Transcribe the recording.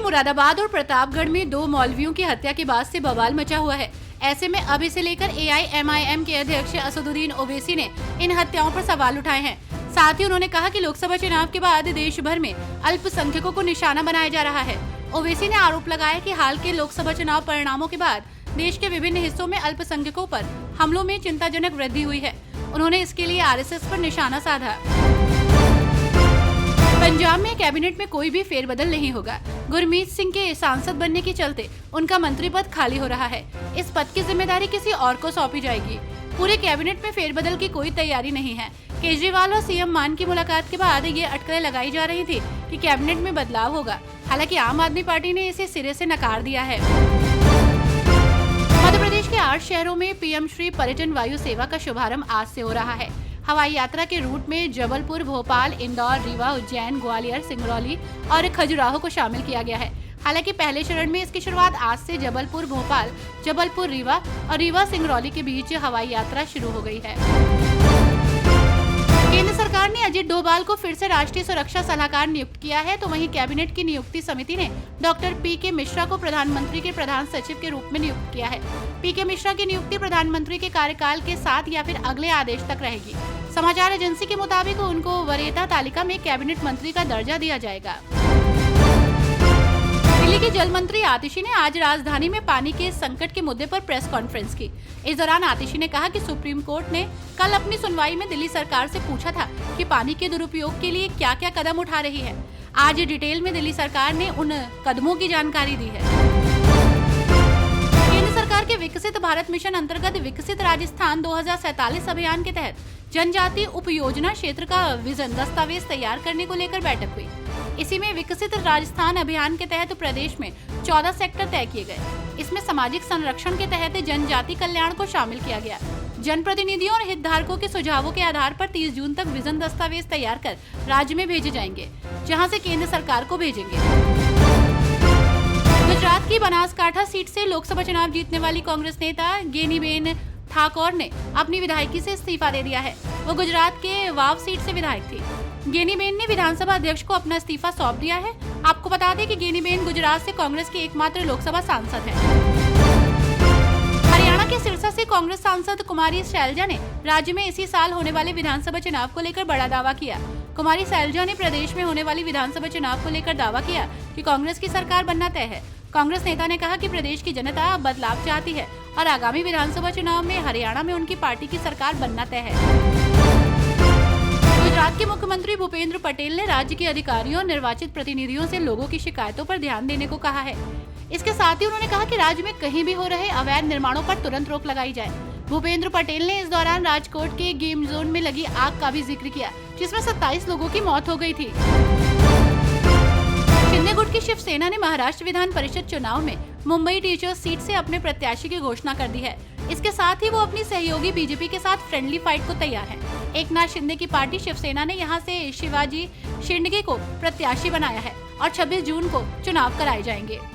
मुरादाबाद और प्रतापगढ़ में 2 मौलवियों की हत्या के बाद से बवाल मचा हुआ है। ऐसे में अब इसे लेकर AIMIM के अध्यक्ष असदुद्दीन ओवैसी ने इन हत्याओं पर सवाल उठाए हैं। साथ ही उन्होंने कहा कि लोकसभा चुनाव के बाद देश भर में अल्पसंख्यकों को निशाना बनाया जा रहा है। ओवैसी ने आरोप लगाया कि हाल के लोकसभा चुनाव परिणामों के बाद देश के विभिन्न हिस्सों में अल्पसंख्यकों पर हमलों में चिंताजनक वृद्धि हुई है। उन्होंने इसके लिए RSS पर निशाना साधा। पंजाब में कैबिनेट में कोई भी फेरबदल नहीं होगा। गुरमीत सिंह के सांसद बनने के चलते उनका मंत्री पद खाली हो रहा है। इस पद की जिम्मेदारी किसी और को सौंपी जाएगी। पूरे कैबिनेट में फेरबदल की कोई तैयारी नहीं है। केजरीवाल और CM मान की मुलाकात के बाद ये अटकलें लगाई जा रही थी कि कैबिनेट में बदलाव होगा। हालांकि आम आदमी पार्टी ने इसे सिरे से नकार दिया है। मध्य प्रदेश के 8 शहरों में PM श्री पर्यटन वायु सेवा का शुभारंभ आज से हो रहा है। हवाई यात्रा के रूट में जबलपुर, भोपाल, इंदौर, रीवा, उज्जैन, ग्वालियर, सिंगरौली और खजुराहो को शामिल किया गया है। हालांकि पहले चरण में इसकी शुरुआत आज से जबलपुर, भोपाल, जबलपुर, रीवा और रीवा सिंगरौली के बीच हवाई यात्रा शुरू हो गई है। केंद्र सरकार ने अजित डोभाल को फिर से राष्ट्रीय सुरक्षा सलाहकार नियुक्त किया है, तो वहीं कैबिनेट की नियुक्ति समिति ने डॉक्टर PK मिश्रा को प्रधानमंत्री के प्रधान सचिव के रूप में नियुक्त किया है। PK मिश्रा की नियुक्ति प्रधानमंत्री के कार्यकाल के साथ या फिर अगले आदेश तक रहेगी। समाचार एजेंसी के मुताबिक उनको वरीयता तालिका में कैबिनेट मंत्री का दर्जा दिया जाएगा। दिल्ली के जल मंत्री आतिशी ने आज राजधानी में पानी के संकट के मुद्दे पर प्रेस कॉन्फ्रेंस की। इस दौरान आतिशी ने कहा कि सुप्रीम कोर्ट ने कल अपनी सुनवाई में दिल्ली सरकार से पूछा था कि पानी के दुरुपयोग के लिए क्या क्या कदम उठा रही है। आज डिटेल में दिल्ली सरकार ने उन कदमों की जानकारी दी है। केंद्र सरकार के विकसित भारत मिशन अंतर्गत विकसित राजस्थान 2047 अभियान के तहत जनजातीय उपयोजना क्षेत्र का विजन दस्तावेज तैयार करने को लेकर बैठक हुई। इसी में विकसित राजस्थान अभियान के तहत प्रदेश में 14 सेक्टर तय किए गए। इसमें सामाजिक संरक्षण के तहत जनजाति कल्याण को शामिल किया गया। जनप्रतिनिधियों और हितधारकों के सुझावों के आधार पर 30 जून तक विजन दस्तावेज तैयार कर राज्य में भेजे जाएंगे, जहां से केंद्र सरकार को भेजेंगे। गुजरात की बनासकांठा सीट से लोकसभा चुनाव जीतने वाली कांग्रेस नेता गेनीबेन ठाकुर ने अपनी विधायकी से इस्तीफा दे दिया है। वो गुजरात के वाव सीट से विधायक थी। गेनीबेन ने विधानसभा अध्यक्ष को अपना इस्तीफा सौंप दिया है। आपको बता दें कि गेनीबेन गुजरात से कांग्रेस की एकमात्र लोकसभा सांसद है। हरियाणा के सिरसा से कांग्रेस सांसद कुमारी शैलजा ने राज्य में इसी साल होने वाले विधानसभा चुनाव को लेकर बड़ा दावा किया। कुमारी शैलजा ने प्रदेश में होने वाली विधानसभा चुनाव को लेकर दावा किया कि कांग्रेस की सरकार बनना तय है। कांग्रेस नेता ने कहा कि प्रदेश की जनता बदलाव चाहती है और आगामी विधानसभा चुनाव में हरियाणा में उनकी पार्टी की सरकार बनना तय है। गुजरात के मुख्यमंत्री भूपेंद्र पटेल ने राज्य के अधिकारियों और निर्वाचित प्रतिनिधियों से लोगों की शिकायतों पर ध्यान देने को कहा है। इसके साथ ही उन्होंने कहा कि राज्य में कहीं भी हो रहे अवैध निर्माणों पर तुरंत रोक लगाई जाए। भूपेंद्र पटेल ने इस दौरान राजकोट के गेम जोन में लगी आग का भी जिक्र किया, जिसमें 27 लोगों की मौत हो गई थी। शिंदे गुट की शिवसेना ने महाराष्ट्र विधान परिषद चुनाव में मुंबई टीचर्स सीट से अपने प्रत्याशी की घोषणा कर दी है। इसके साथ ही वो अपनी सहयोगी बीजेपी के साथ फ्रेंडली फाइट को तैयार है। एकनाथ शिंदे की पार्टी शिवसेना ने यहां से शिवाजी शिंदे को प्रत्याशी बनाया है और 26 जून को चुनाव कराए जाएंगे।